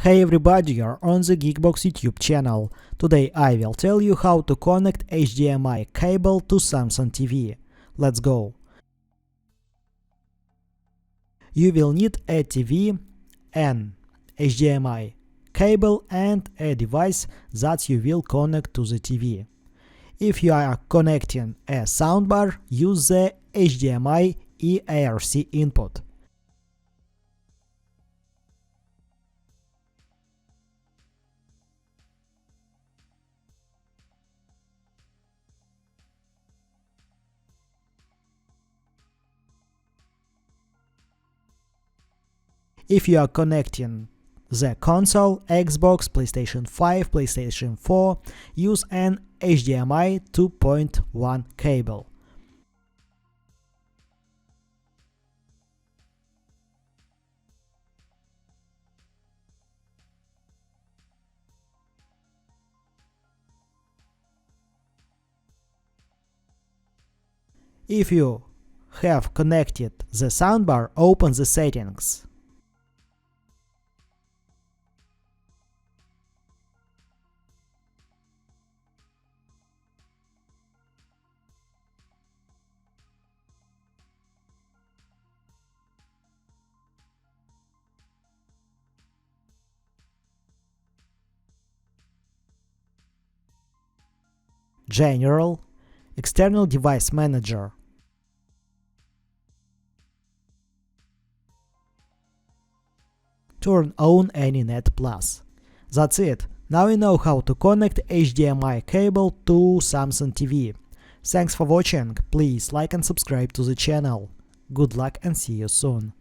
Hey everybody, you're on the GeekBox YouTube channel. Today I will tell you how to connect HDMI cable to Samsung TV. Let's go. You will need a TV, an HDMI cable and a device that you will connect to the TV. If you are connecting a soundbar, use the HDMI earc input. If you are connecting the console, Xbox, PlayStation 5, PlayStation 4, use an HDMI 2.1 cable. If you have connected the soundbar, open the settings. General, External Device Manager. Turn on anynet plus. That's it. Now you know how to connect HDMI cable to Samsung TV. Thanks for watching. Please like and subscribe to the channel. Good luck and see you soon.